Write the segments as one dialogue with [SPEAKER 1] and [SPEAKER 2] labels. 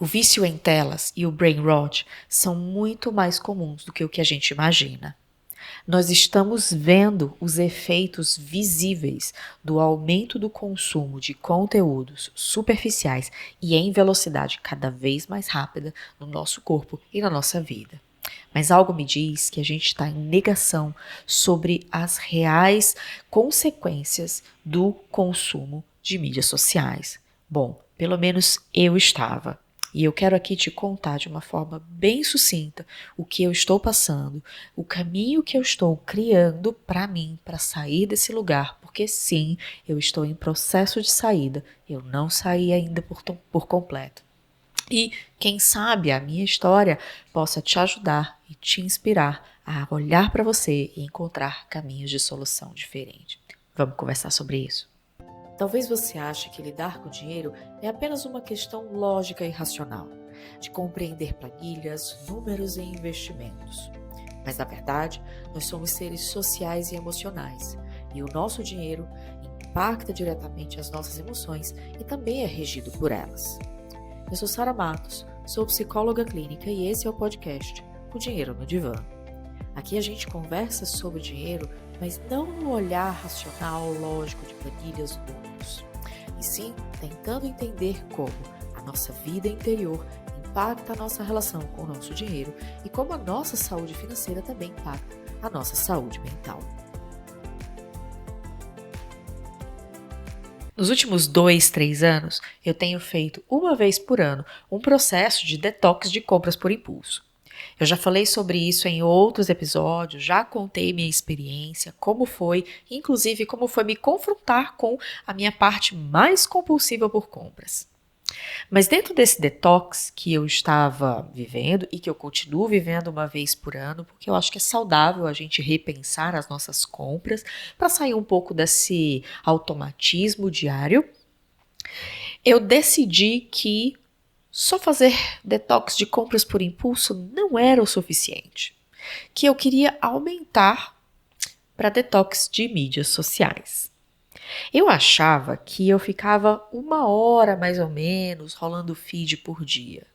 [SPEAKER 1] O vício em telas e o brain rot são muito mais comuns do que o que a gente imagina. Nós estamos vendo os efeitos visíveis do aumento do consumo de conteúdos superficiais e em velocidade cada vez mais rápida no nosso corpo e na nossa vida. Mas algo me diz que a gente está em negação sobre as reais consequências do consumo de mídias sociais. Bom, pelo menos eu estava. E eu quero aqui te contar de uma forma bem sucinta o que eu estou passando, o caminho que eu estou criando para mim, para sair desse lugar, porque sim, eu estou em processo de saída, eu não saí ainda por completo. E quem sabe a minha história possa te ajudar e te inspirar a olhar para você e encontrar caminhos de solução diferentes. Vamos conversar sobre isso? Talvez você ache que lidar com dinheiro é apenas uma questão lógica e racional, de compreender planilhas, números e investimentos. Mas na verdade, nós somos seres sociais e emocionais, e o nosso dinheiro impacta diretamente as nossas emoções e também é regido por elas. Eu sou Sara Matos, sou psicóloga clínica e esse é o podcast O Dinheiro no Divã. Aqui a gente conversa sobre dinheiro, mas não no olhar racional, lógico de planilhas ou números, e sim tentando entender como a nossa vida interior impacta a nossa relação com o nosso dinheiro e como a nossa saúde financeira também impacta a nossa saúde mental. Nos últimos 2, 3 anos, eu tenho feito uma vez por ano um processo de detox de compras por impulso. Eu já falei sobre isso em outros episódios, já contei minha experiência, como foi, inclusive como foi me confrontar com a minha parte mais compulsiva por compras. Mas dentro desse detox que eu estava vivendo e que eu continuo vivendo uma vez por ano, porque eu acho que é saudável a gente repensar as nossas compras para sair um pouco desse automatismo diário, eu decidi que só fazer detox de compras por impulso não era o suficiente, que eu queria aumentar para detox de mídias sociais. Eu achava que eu ficava 1 hora mais ou menos rolando feed por dia.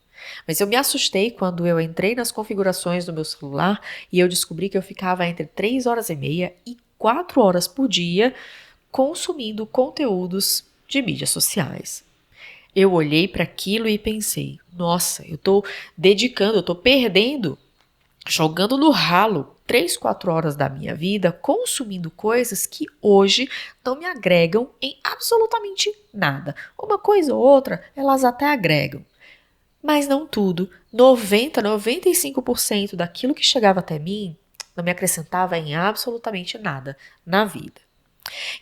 [SPEAKER 1] Mas eu me assustei quando eu entrei nas configurações do meu celular e eu descobri que eu ficava entre 3 horas e meia e 4 horas por dia consumindo conteúdos de mídias sociais. Eu olhei para aquilo e pensei, nossa, eu estou dedicando, eu estou perdendo, jogando no ralo 3, 4 horas da minha vida consumindo coisas que hoje não me agregam em absolutamente nada. Uma coisa ou outra, elas até agregam. Mas não tudo. 90, 95% daquilo que chegava até mim não me acrescentava em absolutamente nada na vida.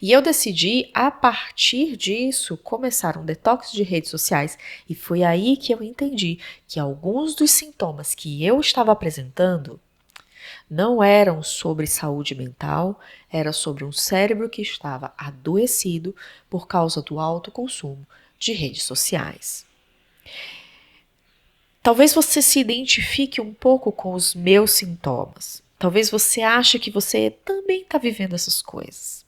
[SPEAKER 1] E eu decidi, a partir disso, começar um detox de redes sociais. E foi aí que eu entendi que alguns dos sintomas que eu estava apresentando não eram sobre saúde mental, era sobre um cérebro que estava adoecido por causa do alto consumo de redes sociais. Talvez você se identifique um pouco com os meus sintomas. Talvez você ache que você também está vivendo essas coisas.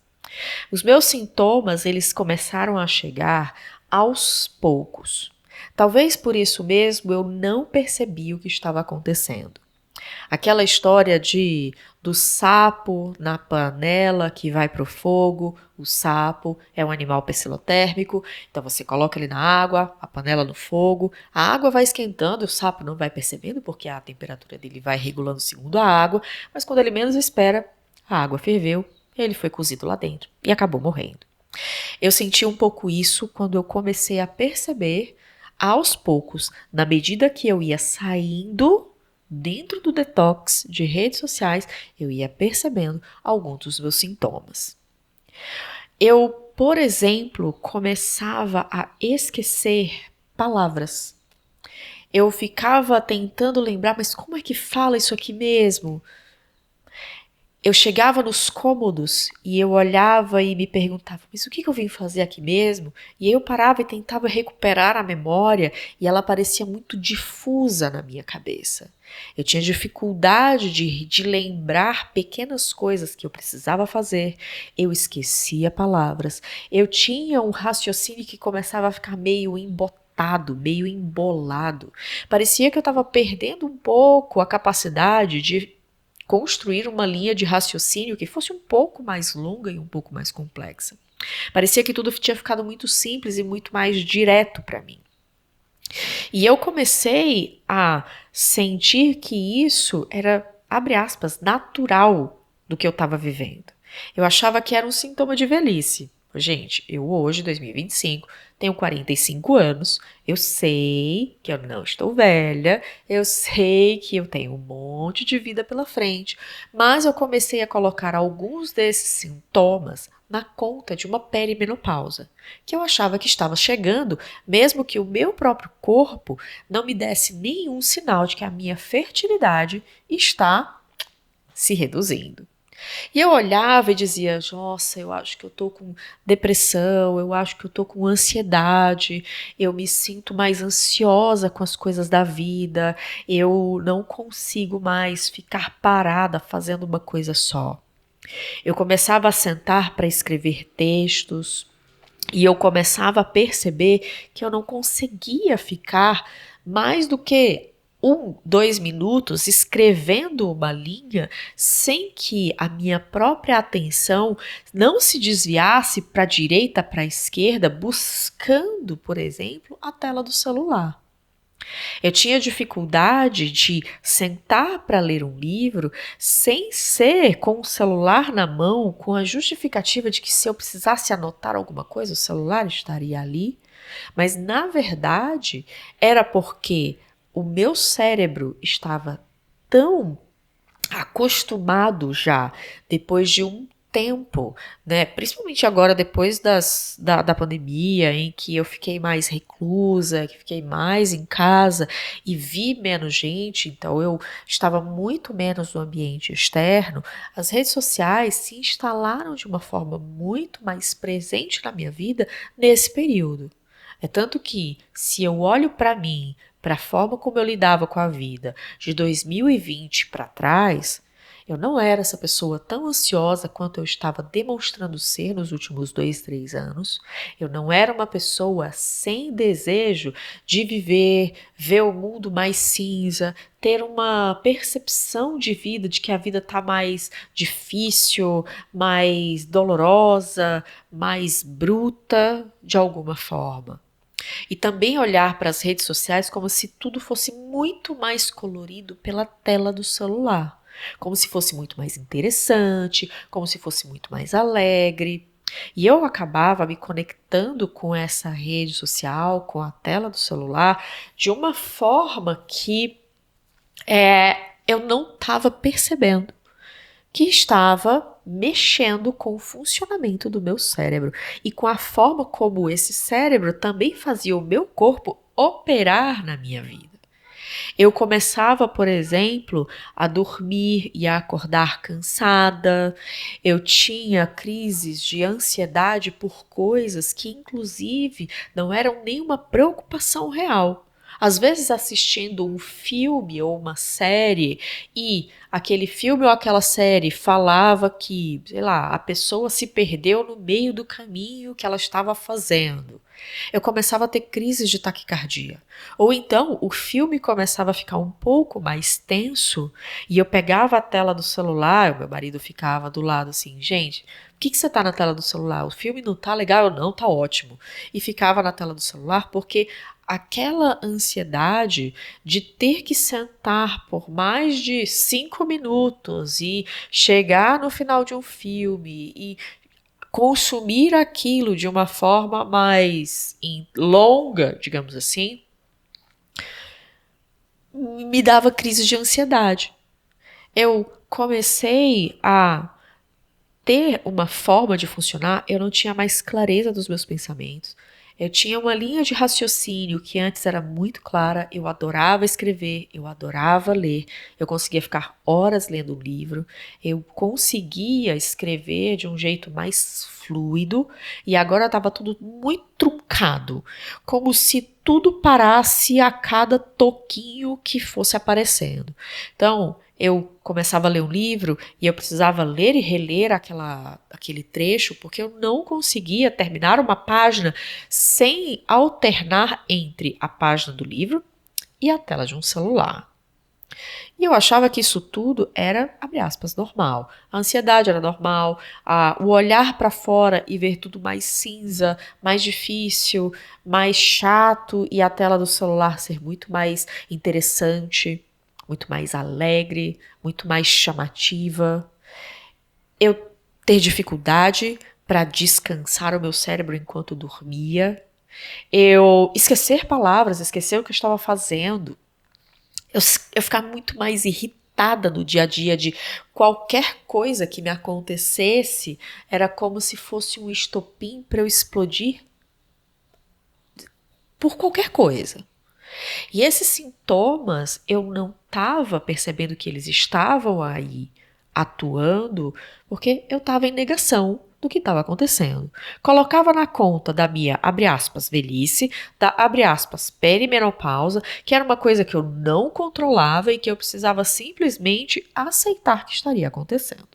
[SPEAKER 1] Os meus sintomas, eles começaram a chegar aos poucos. Talvez por isso mesmo eu não percebi o que estava acontecendo. Aquela história do sapo na panela que vai para o fogo, o sapo é um animal pecilotérmico, então você coloca ele na água, a panela no fogo, a água vai esquentando, o sapo não vai percebendo porque a temperatura dele vai regulando segundo a água, mas quando ele menos espera, a água ferveu, ele foi cozido lá dentro e acabou morrendo. Eu senti um pouco isso quando eu comecei a perceber, aos poucos, na medida que eu ia saindo dentro do detox de redes sociais, eu ia percebendo alguns dos meus sintomas. Eu, por exemplo, começava a esquecer palavras. Eu ficava tentando lembrar, mas como é que fala isso aqui mesmo? Eu chegava nos cômodos e eu olhava e me perguntava, mas o que eu vim fazer aqui mesmo? E aí eu parava e tentava recuperar a memória e ela parecia muito difusa na minha cabeça. Eu tinha dificuldade de lembrar pequenas coisas que eu precisava fazer. Eu esquecia palavras. Eu tinha um raciocínio que começava a ficar meio embotado arrebatado, meio embolado. Parecia que eu estava perdendo um pouco a capacidade de construir uma linha de raciocínio que fosse um pouco mais longa e um pouco mais complexa. Parecia que tudo tinha ficado muito simples e muito mais direto para mim. E eu comecei a sentir que isso era, abre aspas, natural do que eu estava vivendo. Eu achava que era um sintoma de velhice. Gente, eu hoje, 2025, tenho 45 anos, eu sei que eu não estou velha, eu sei que eu tenho um monte de vida pela frente, mas eu comecei a colocar alguns desses sintomas na conta de uma perimenopausa, que eu achava que estava chegando, mesmo que o meu próprio corpo não me desse nenhum sinal de que a minha fertilidade está se reduzindo. E eu olhava e dizia, nossa, eu acho que eu tô com depressão, eu acho que eu tô com ansiedade, eu me sinto mais ansiosa com as coisas da vida, eu não consigo mais ficar parada fazendo uma coisa só. Eu começava a sentar para escrever textos e eu começava a perceber que eu não conseguia ficar mais do que 2 minutos escrevendo uma linha sem que a minha própria atenção não se desviasse para a direita, para a esquerda, buscando, por exemplo, a tela do celular. Eu tinha dificuldade de sentar para ler um livro sem ser com o celular na mão, com a justificativa de que se eu precisasse anotar alguma coisa, o celular estaria ali. Mas, na verdade, era porque o meu cérebro estava tão acostumado já, depois de um tempo, né? Principalmente agora, depois da pandemia, em que eu fiquei mais reclusa, que fiquei mais em casa e vi menos gente, então eu estava muito menos no ambiente externo, as redes sociais se instalaram de uma forma muito mais presente na minha vida nesse período. É tanto que, se eu olho para mim, para a forma como eu lidava com a vida de 2020 para trás, eu não era essa pessoa tão ansiosa quanto eu estava demonstrando ser nos últimos 2, 3 anos. Eu não era uma pessoa sem desejo de viver, ver o mundo mais cinza, ter uma percepção de vida, de que a vida está mais difícil, mais dolorosa, mais bruta de alguma forma. E também olhar para as redes sociais como se tudo fosse muito mais colorido pela tela do celular. Como se fosse muito mais interessante, como se fosse muito mais alegre. E eu acabava me conectando com essa rede social, com a tela do celular, de uma forma que eu não estava percebendo que estava mexendo com o funcionamento do meu cérebro e com a forma como esse cérebro também fazia o meu corpo operar na minha vida. Eu começava, por exemplo, a dormir e a acordar cansada. Eu tinha crises de ansiedade por coisas que, inclusive, não eram nenhuma preocupação real. Às vezes assistindo um filme ou uma série e aquele filme ou aquela série falava que, sei lá, a pessoa se perdeu no meio do caminho que ela estava fazendo. Eu começava a ter crises de taquicardia. Ou então o filme começava a ficar um pouco mais tenso e eu pegava a tela do celular, o meu marido ficava do lado assim, gente, por que você tá na tela do celular? O filme não tá legal? Eu não, tá ótimo. E ficava na tela do celular porque aquela ansiedade de ter que sentar por mais de 5 minutos e chegar no final de um filme e consumir aquilo de uma forma mais longa, digamos assim, me dava crise de ansiedade. Eu comecei a ter uma forma de funcionar, eu não tinha mais clareza dos meus pensamentos. Eu tinha uma linha de raciocínio que antes era muito clara, eu adorava escrever, eu adorava ler, eu conseguia ficar horas lendo um livro, eu conseguia escrever de um jeito mais fluido e agora estava tudo muito truncado, como se tudo parasse a cada toquinho que fosse aparecendo. Então, eu começava a ler um livro e eu precisava ler e reler aquele trecho, porque eu não conseguia terminar uma página sem alternar entre a página do livro e a tela de um celular. E eu achava que isso tudo era, abre aspas, normal. A ansiedade era normal, o olhar para fora e ver tudo mais cinza, mais difícil, mais chato e a tela do celular ser muito mais interessante, muito mais alegre, muito mais chamativa. Eu ter dificuldade para descansar o meu cérebro enquanto dormia. Eu esquecer palavras, esquecer o que eu estava fazendo. Eu ficar muito mais irritada no dia a dia de qualquer coisa que me acontecesse, era como se fosse um estopim para eu explodir por qualquer coisa. E esses sintomas eu não estava percebendo que eles estavam aí atuando, porque eu estava em negação do que estava acontecendo. Colocava na conta da minha, abre aspas, velhice, da, abre aspas, perimenopausa, que era uma coisa que eu não controlava e que eu precisava simplesmente aceitar que estaria acontecendo.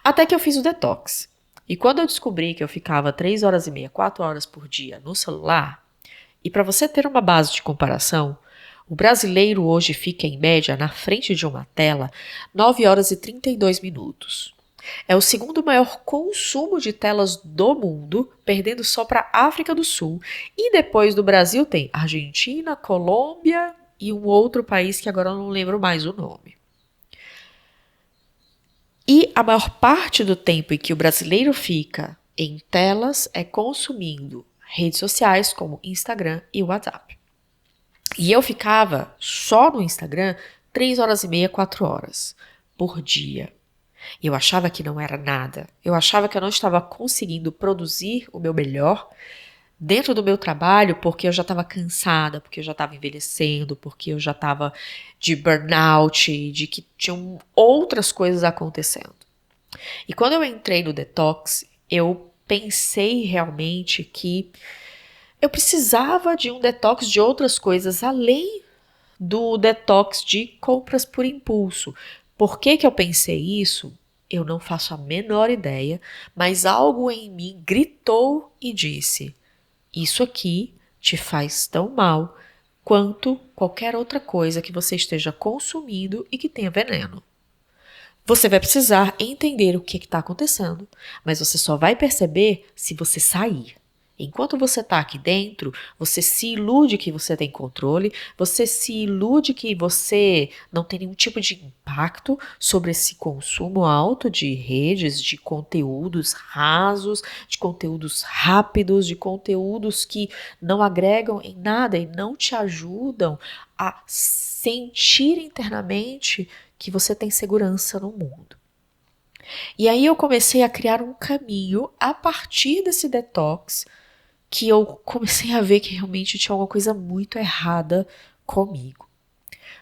[SPEAKER 1] Até que eu fiz o detox. E quando eu descobri que eu ficava 3 horas e meia, 4 horas por dia no celular, e para você ter uma base de comparação, o brasileiro hoje fica em média na frente de uma tela 9 horas e 32 minutos. É o segundo maior consumo de telas do mundo, perdendo só para a África do Sul. E depois do Brasil tem Argentina, Colômbia e um outro país que agora eu não lembro mais o nome. E a maior parte do tempo em que o brasileiro fica em telas é consumindo redes sociais como Instagram e WhatsApp. E eu ficava só no Instagram 3 horas e meia, 4 horas por dia. E eu achava que não era nada. Eu achava que eu não estava conseguindo produzir o meu melhor dentro do meu trabalho porque eu já estava cansada, porque eu já estava envelhecendo, porque eu já estava de burnout, de que tinham outras coisas acontecendo. E quando eu entrei no detox, eu pensei realmente que eu precisava de um detox de outras coisas além do detox de compras por impulso. Por que que eu pensei isso? Eu não faço a menor ideia, mas algo em mim gritou e disse: isso aqui te faz tão mal quanto qualquer outra coisa que você esteja consumindo e que tenha veneno. Você vai precisar entender o que está acontecendo, mas você só vai perceber se você sair. Enquanto você está aqui dentro, você se ilude que você tem controle, você se ilude que você não tem nenhum tipo de impacto sobre esse consumo alto de redes, de conteúdos rasos, de conteúdos rápidos, de conteúdos que não agregam em nada e não te ajudam a sentir internamente que você tem segurança no mundo. E aí eu comecei a criar um caminho a partir desse detox, que eu comecei a ver que realmente tinha alguma coisa muito errada comigo.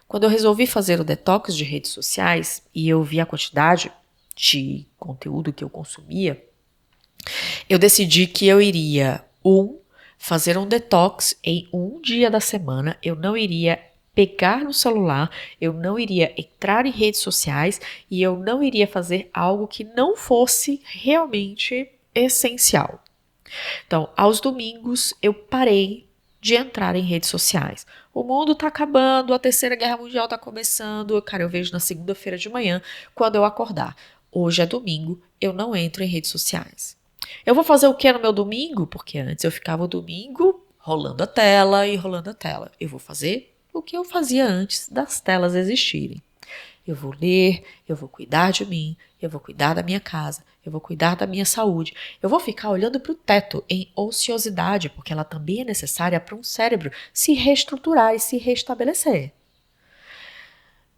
[SPEAKER 1] Quando eu resolvi fazer o detox de redes sociais e eu vi a quantidade de conteúdo que eu consumia, eu decidi que eu iria, fazer um detox em um dia da semana. Eu não iria pegar no celular, eu não iria entrar em redes sociais e eu não iria fazer algo que não fosse realmente essencial. Então, aos domingos, eu parei de entrar em redes sociais. O mundo tá acabando, a Terceira Guerra Mundial tá começando. Cara, eu vejo na segunda-feira de manhã, quando eu acordar. Hoje é domingo, eu não entro em redes sociais. Eu vou fazer o que no meu domingo? Porque antes eu ficava o domingo rolando a tela e rolando a tela. Eu vou fazer o que eu fazia antes das telas existirem. Eu vou ler, eu vou cuidar de mim, eu vou cuidar da minha casa, eu vou cuidar da minha saúde. Eu vou ficar olhando para o teto em ociosidade, porque ela também é necessária para um cérebro se reestruturar e se restabelecer.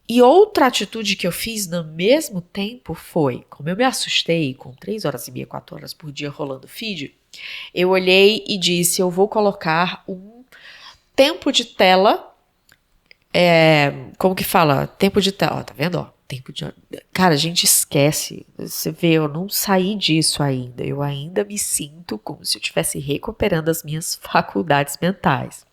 [SPEAKER 1] E outra atitude que eu fiz no mesmo tempo foi, como eu me assustei com 3 horas e meia, 4 horas por dia rolando feed, eu olhei e disse, eu vou colocar um tempo de tela. Como que fala? Tempo de tela, tá vendo? Ó, tempo de... Cara, a gente esquece. Você vê, eu não saí disso ainda. Eu ainda me sinto como se eu estivesse recuperando as minhas faculdades mentais.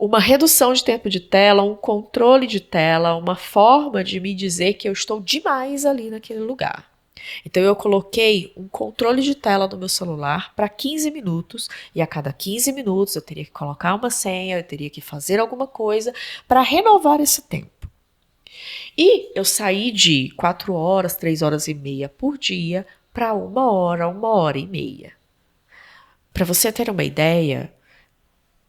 [SPEAKER 1] uma redução de tempo de tela, um controle de tela, uma forma de me dizer que eu estou demais ali naquele lugar. Então eu coloquei um controle de tela no meu celular para 15 minutos e a cada 15 minutos eu teria que colocar uma senha, eu teria que fazer alguma coisa para renovar esse tempo. E eu saí de 4 horas, 3 horas e meia por dia para 1 hora e meia. Para você ter uma ideia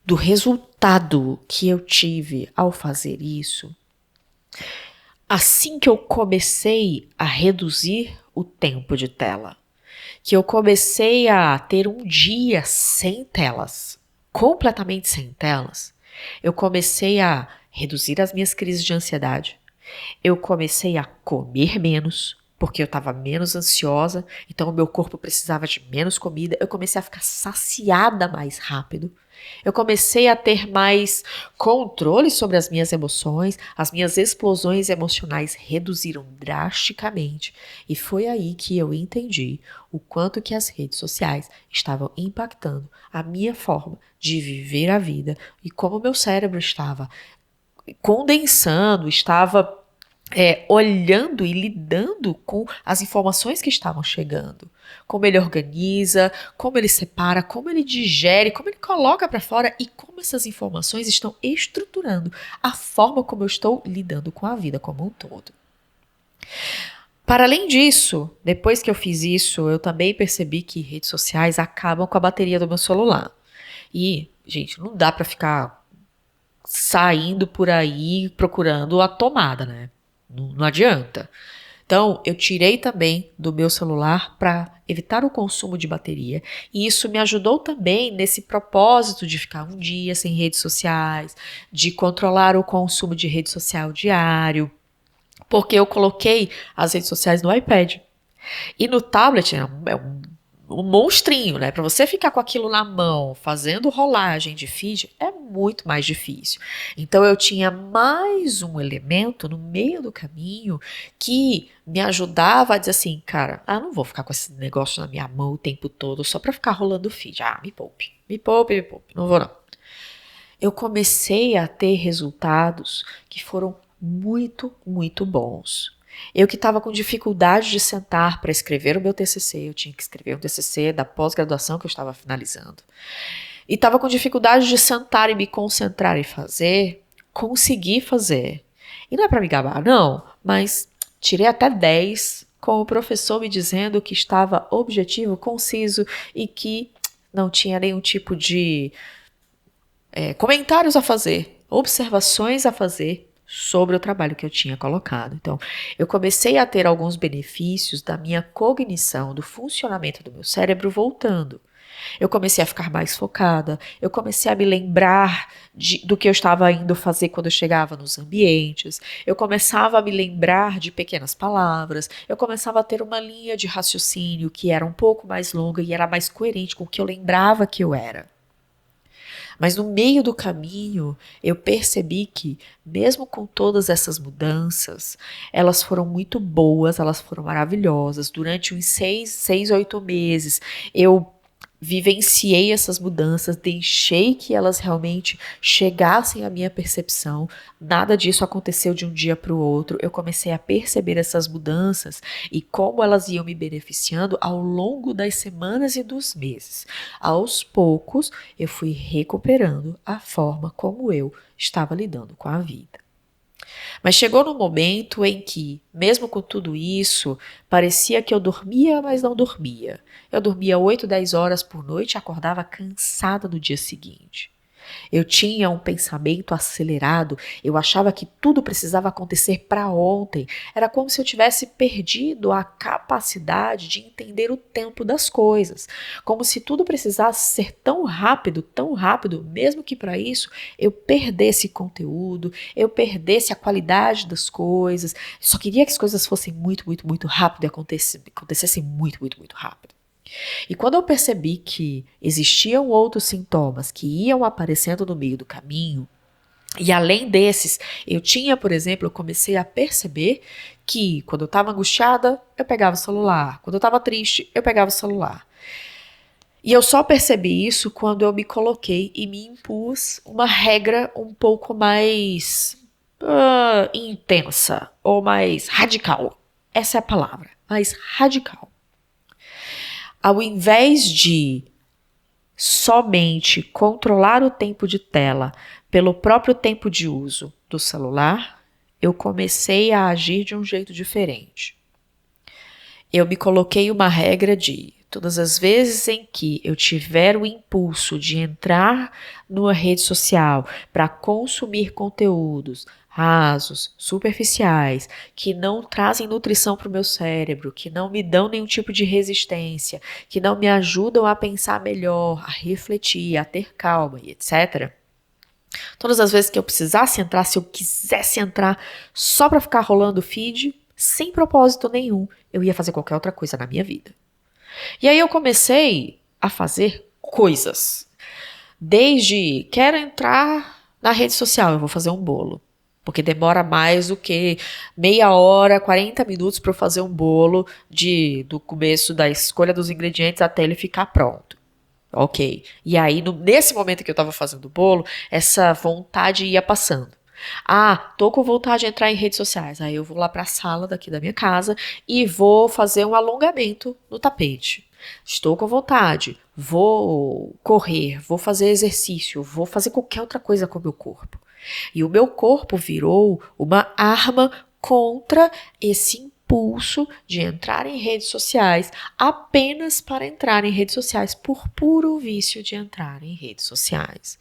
[SPEAKER 1] do resultado que eu tive ao fazer isso, assim que eu comecei a reduzir o tempo de tela, que eu comecei a ter um dia sem telas, completamente sem telas, eu comecei a reduzir as minhas crises de ansiedade, eu comecei a comer menos, porque eu estava menos ansiosa, então o meu corpo precisava de menos comida, eu comecei a ficar saciada mais rápido, eu comecei a ter mais controle sobre as minhas emoções, as minhas explosões emocionais reduziram drasticamente e foi aí que eu entendi o quanto que as redes sociais estavam impactando a minha forma de viver a vida e como o meu cérebro estava condensando, estava olhando e lidando com as informações que estavam chegando. Como ele organiza, como ele separa, como ele digere, como ele coloca para fora e como essas informações estão estruturando a forma como eu estou lidando com a vida como um todo. Para além disso, depois que eu fiz isso, eu também percebi que redes sociais acabam com a bateria do meu celular. E, gente, não dá para ficar saindo por aí procurando a tomada, né? Não adianta. Então, eu tirei também do meu celular para evitar o consumo de bateria. E isso me ajudou também nesse propósito de ficar um dia sem redes sociais, de controlar o consumo de rede social diário, porque eu coloquei as redes sociais no iPad. E no tablet um monstrinho, né? Para você ficar com aquilo na mão, fazendo rolagem de feed, é muito mais difícil. Então eu tinha mais um elemento no meio do caminho que me ajudava a dizer assim, cara, não vou ficar com esse negócio na minha mão o tempo todo só para ficar rolando feed. Me poupe, me poupe, me poupe. Não vou não. Eu comecei a ter resultados que foram muito, muito bons. Eu que estava com dificuldade de sentar para escrever o meu TCC, eu tinha que escrever um TCC da pós-graduação que eu estava finalizando. E estava com dificuldade de sentar e me concentrar e fazer, consegui fazer. E não é para me gabar, não, mas tirei até 10 com o professor me dizendo que estava objetivo, conciso e que não tinha nenhum tipo de comentários a fazer, observações a fazer sobre o trabalho que eu tinha colocado. Então, eu comecei a ter alguns benefícios da minha cognição, do funcionamento do meu cérebro voltando. Eu comecei a ficar mais focada, eu comecei a me lembrar do que eu estava indo fazer quando eu chegava nos ambientes, eu começava a me lembrar de pequenas palavras, eu começava a ter uma linha de raciocínio que era um pouco mais longa e era mais coerente com o que eu lembrava que eu era. Mas no meio do caminho, eu percebi que, mesmo com todas essas mudanças, elas foram muito boas, elas foram maravilhosas. Durante uns 8 meses, eu vivenciei essas mudanças, deixei que elas realmente chegassem à minha percepção. Nada disso aconteceu de um dia para o outro. Eu comecei a perceber essas mudanças e como elas iam me beneficiando ao longo das semanas e dos meses. Aos poucos, eu fui recuperando a forma como eu estava lidando com a vida. Mas chegou num momento em que, mesmo com tudo isso, parecia que eu dormia, mas não dormia. Eu dormia 8, 10 horas por noite e acordava cansada no dia seguinte. Eu tinha um pensamento acelerado, eu achava que tudo precisava acontecer para ontem. Era como se eu tivesse perdido a capacidade de entender o tempo das coisas. Como se tudo precisasse ser tão rápido, mesmo que para isso eu perdesse conteúdo, eu perdesse a qualidade das coisas. Só queria que as coisas fossem muito, muito, muito rápido e acontecessem muito, muito, muito rápido. E quando eu percebi que existiam outros sintomas que iam aparecendo no meio do caminho, e além desses, eu comecei a perceber que quando eu estava angustiada, eu pegava o celular. Quando eu estava triste, eu pegava o celular. E eu só percebi isso quando eu me coloquei e me impus uma regra um pouco mais intensa ou mais radical. Essa é a palavra, mais radical. Ao invés de somente controlar o tempo de tela pelo próprio tempo de uso do celular, eu comecei a agir de um jeito diferente. Eu me coloquei uma regra de todas as vezes em que eu tiver o impulso de entrar numa rede social para consumir conteúdos rasos, superficiais, que não trazem nutrição para o meu cérebro, que não me dão nenhum tipo de resistência, que não me ajudam a pensar melhor, a refletir, a ter calma e etc. Todas as vezes que eu precisasse entrar, se eu quisesse entrar só para ficar rolando o feed, sem propósito nenhum, eu ia fazer qualquer outra coisa na minha vida. E aí eu comecei a fazer coisas. Desde quero entrar na rede social, eu vou fazer um bolo. Porque demora mais do que meia hora, 40 minutos para eu fazer um bolo do começo da escolha dos ingredientes até ele ficar pronto. Ok. E aí, nesse momento que eu estava fazendo o bolo, essa vontade ia passando. Ah, tô com vontade de entrar em redes sociais. Aí eu vou lá para a sala daqui da minha casa e vou fazer um alongamento no tapete. Estou com vontade, vou correr, vou fazer exercício, vou fazer qualquer outra coisa com o meu corpo. E o meu corpo virou uma arma contra esse impulso de entrar em redes sociais apenas para entrar em redes sociais por puro vício de entrar em redes sociais.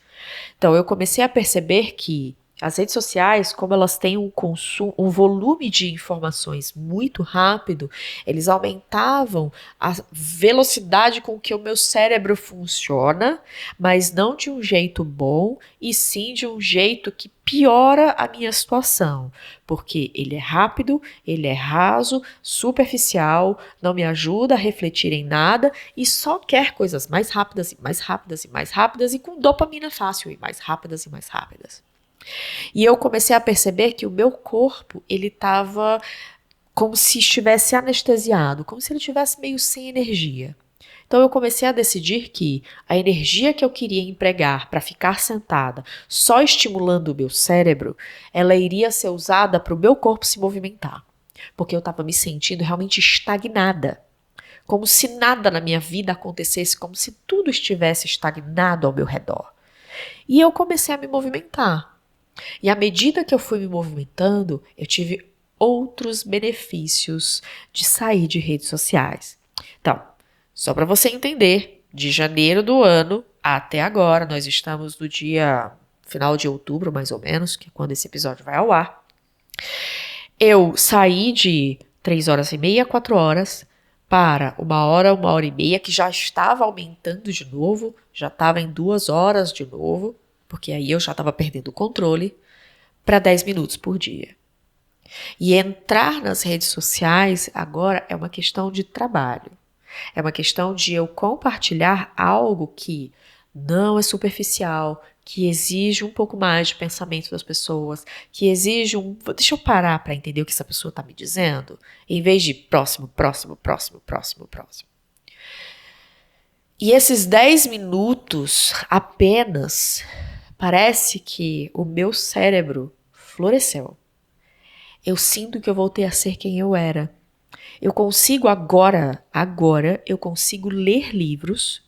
[SPEAKER 1] Então eu comecei a perceber que as redes sociais, como elas têm um volume de informações muito rápido, eles aumentavam a velocidade com que o meu cérebro funciona, mas não de um jeito bom, e sim de um jeito que piora a minha situação, porque ele é rápido, ele é raso, superficial, não me ajuda a refletir em nada e só quer coisas mais rápidas e mais rápidas e mais rápidas e com dopamina fácil e mais rápidas e mais rápidas. E eu comecei a perceber que o meu corpo, ele estava como se estivesse anestesiado, como se ele estivesse meio sem energia. Então eu comecei a decidir que a energia que eu queria empregar para ficar sentada, só estimulando o meu cérebro, ela iria ser usada para o meu corpo se movimentar. Porque eu estava me sentindo realmente estagnada. Como se nada na minha vida acontecesse, como se tudo estivesse estagnado ao meu redor. E eu comecei a me movimentar. E à medida que eu fui me movimentando, eu tive outros benefícios de sair de redes sociais. Então, só para você entender, de janeiro do ano até agora, nós estamos no dia final de outubro, mais ou menos, que é quando esse episódio vai ao ar. Eu saí de 3 horas e meia, 4 horas, para 1 hora e meia, que já estava aumentando de novo, já estava em 2 horas de novo, porque aí eu já estava perdendo o controle, para 10 minutos por dia. E entrar nas redes sociais agora é uma questão de trabalho. É uma questão de eu compartilhar algo que não é superficial, que exige um pouco mais de pensamento das pessoas, que exige deixa eu parar para entender o que essa pessoa está me dizendo, em vez de próximo, próximo, próximo, próximo, próximo. E esses 10 minutos apenas, parece que o meu cérebro floresceu. Eu sinto que eu voltei a ser quem eu era. Eu consigo agora eu consigo ler livros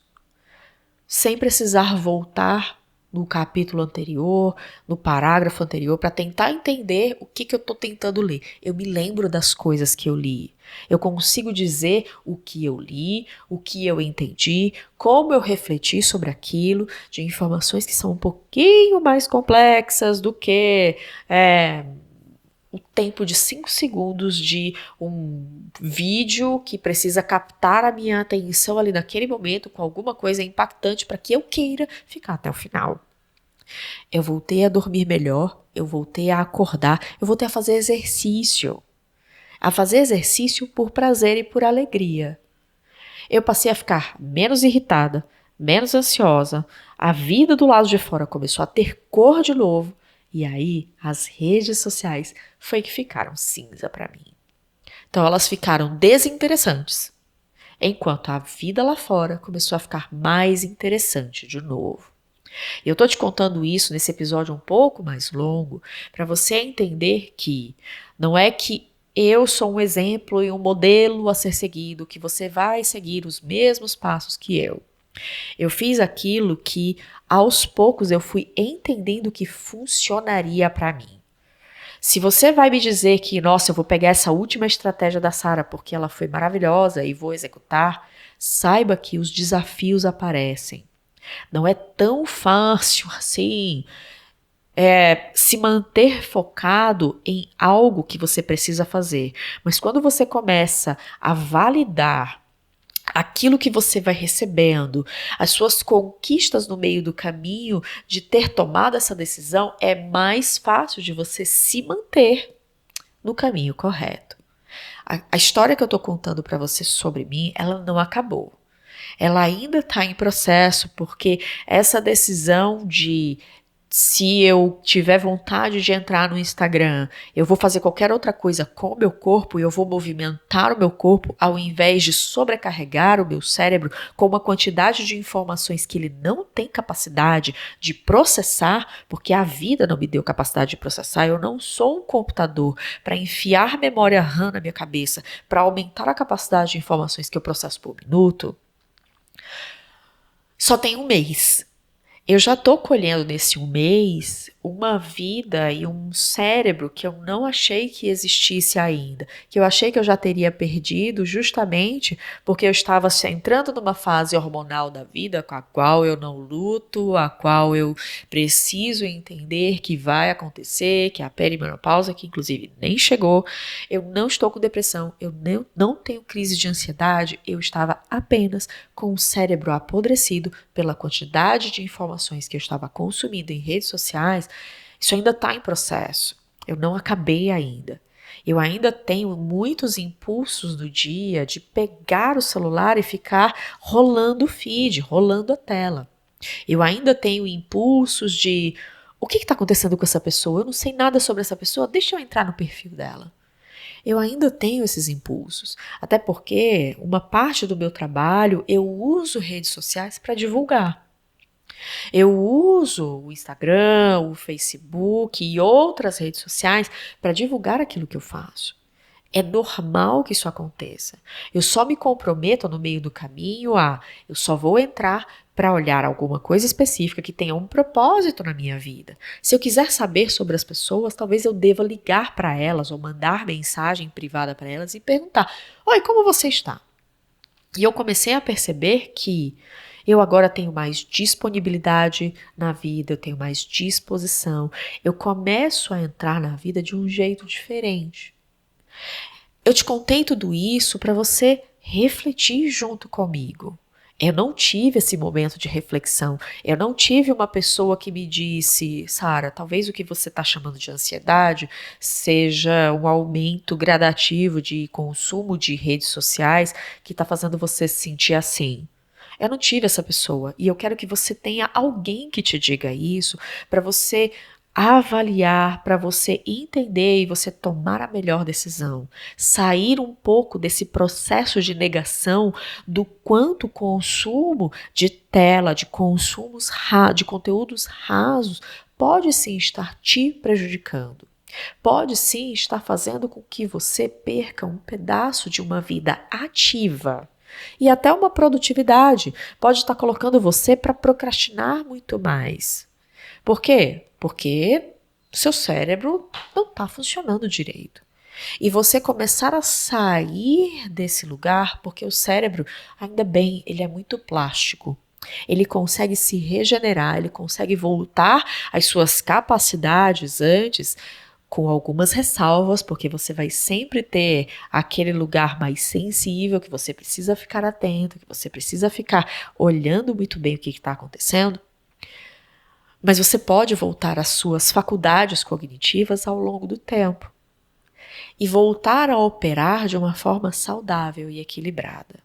[SPEAKER 1] sem precisar voltar no capítulo anterior, no parágrafo anterior, para tentar entender o que eu estou tentando ler. Eu me lembro das coisas que eu li. Eu consigo dizer o que eu li, o que eu entendi, como eu refleti sobre aquilo, de informações que são um pouquinho mais complexas do que o tempo de 5 segundos de um vídeo que precisa captar a minha atenção ali naquele momento com alguma coisa impactante para que eu queira ficar até o final. Eu voltei a dormir melhor, eu voltei a acordar, eu voltei a fazer exercício. A fazer exercício por prazer e por alegria. Eu passei a ficar menos irritada, menos ansiosa, a vida do lado de fora começou a ter cor de novo. E aí, as redes sociais foi que ficaram cinza para mim. Então, elas ficaram desinteressantes. enquanto a vida lá fora começou a ficar mais interessante de novo. E eu tô te contando isso nesse episódio um pouco mais longo para você entender que não é que eu sou um exemplo e um modelo a ser seguido, que você vai seguir os mesmos passos que eu. Eu fiz aquilo que aos poucos eu fui entendendo que funcionaria para mim. Se você vai me dizer que, nossa, eu vou pegar essa última estratégia da Sara porque ela foi maravilhosa e vou executar, saiba que os desafios aparecem. Não é tão fácil assim se manter focado em algo que você precisa fazer. Mas quando você começa a validar aquilo que você vai recebendo, as suas conquistas no meio do caminho de ter tomado essa decisão, é mais fácil de você se manter no caminho correto. A história que eu estou contando para você sobre mim, ela não acabou. Ela ainda está em processo, porque essa decisão de se eu tiver vontade de entrar no Instagram, eu vou fazer qualquer outra coisa com o meu corpo e eu vou movimentar o meu corpo ao invés de sobrecarregar o meu cérebro com uma quantidade de informações que ele não tem capacidade de processar, porque a vida não me deu capacidade de processar. Eu não sou um computador para enfiar memória RAM na minha cabeça, para aumentar a capacidade de informações que eu processo por minuto. Só tem um mês. Eu já estou colhendo nesse um mês uma vida e um cérebro que eu não achei que existisse ainda, que eu achei que eu já teria perdido justamente porque eu estava entrando numa fase hormonal da vida com a qual eu não luto, a qual eu preciso entender que vai acontecer, que é a perimenopausa, que inclusive nem chegou. Eu não estou com depressão, eu não tenho crise de ansiedade, eu estava apenas com o cérebro apodrecido pela quantidade de informações que eu estava consumindo em redes sociais. Isso ainda está em processo. Eu não acabei ainda. Eu ainda tenho muitos impulsos no dia de pegar o celular e ficar rolando o feed, rolando a tela. Eu ainda tenho impulsos de o que está acontecendo com essa pessoa? Eu não sei nada sobre essa pessoa, deixa eu entrar no perfil dela. Eu ainda tenho esses impulsos, até porque uma parte do meu trabalho eu uso redes sociais para divulgar. Eu uso o Instagram, o Facebook e outras redes sociais para divulgar aquilo que eu faço. É normal que isso aconteça. Eu só me comprometo no meio do caminho eu só vou entrar para olhar alguma coisa específica que tenha um propósito na minha vida. Se eu quiser saber sobre as pessoas, talvez eu deva ligar para elas ou mandar mensagem privada para elas e perguntar: oi, como você está? E eu comecei a perceber que eu agora tenho mais disponibilidade na vida, eu tenho mais disposição, eu começo a entrar na vida de um jeito diferente. Eu te contei tudo isso para você refletir junto comigo. Eu não tive esse momento de reflexão. Eu não tive uma pessoa que me disse: Sara, talvez o que você está chamando de ansiedade seja um aumento gradativo de consumo de redes sociais que está fazendo você se sentir assim. Eu não tive essa pessoa e eu quero que você tenha alguém que te diga isso para você avaliar, para você entender e você tomar a melhor decisão. Sair um pouco desse processo de negação do quanto o consumo de tela, de consumos, de conteúdos rasos, pode sim estar te prejudicando. Pode sim estar fazendo com que você perca um pedaço de uma vida ativa. E até uma produtividade. Pode estar colocando você para procrastinar muito mais. Por quê? Porque seu cérebro não está funcionando direito. E você começar a sair desse lugar, porque o cérebro, ainda bem, ele é muito plástico. Ele consegue se regenerar, ele consegue voltar às suas capacidades antes, com algumas ressalvas, porque você vai sempre ter aquele lugar mais sensível que você precisa ficar atento, que você precisa ficar olhando muito bem o que está acontecendo. Mas você pode voltar às suas faculdades cognitivas ao longo do tempo e voltar a operar de uma forma saudável e equilibrada.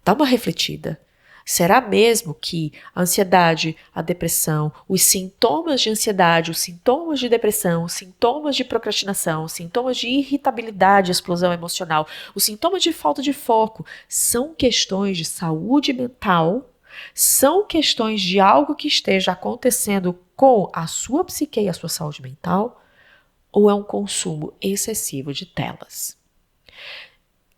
[SPEAKER 1] Dá uma refletida. Será mesmo que a ansiedade, a depressão, os sintomas de ansiedade, os sintomas de depressão, os sintomas de procrastinação, os sintomas de irritabilidade, explosão emocional, os sintomas de falta de foco são questões de saúde mental? São questões de algo que esteja acontecendo com a sua psique e a sua saúde mental? Ou é um consumo excessivo de telas?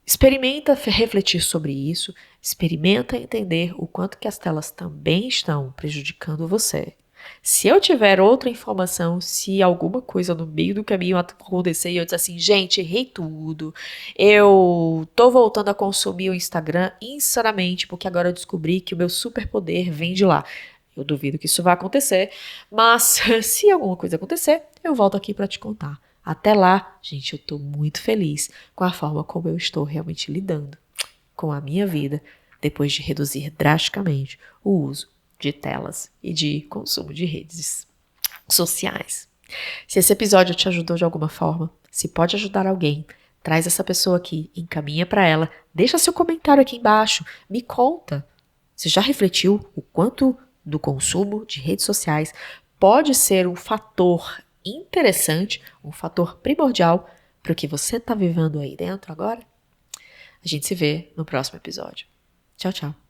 [SPEAKER 1] Experimenta refletir sobre isso, experimenta entender o quanto que as telas também estão prejudicando você. Se eu tiver outra informação, se alguma coisa no meio do caminho acontecer e eu disser assim, gente, errei tudo, eu tô voltando a consumir o Instagram insanamente porque agora eu descobri que o meu superpoder vem de lá. Eu duvido que isso vai acontecer, mas se alguma coisa acontecer, eu volto aqui para te contar. Até lá, gente, eu tô muito feliz com a forma como eu estou realmente lidando com a minha vida depois de reduzir drasticamente o uso de telas e de consumo de redes sociais. Se esse episódio te ajudou de alguma forma, se pode ajudar alguém, traz essa pessoa aqui, encaminha para ela, deixa seu comentário aqui embaixo, me conta. Você já refletiu o quanto do consumo de redes sociais pode ser um fator interessante, um fator primordial para o que você está vivendo aí dentro agora? A gente se vê no próximo episódio. Tchau, tchau.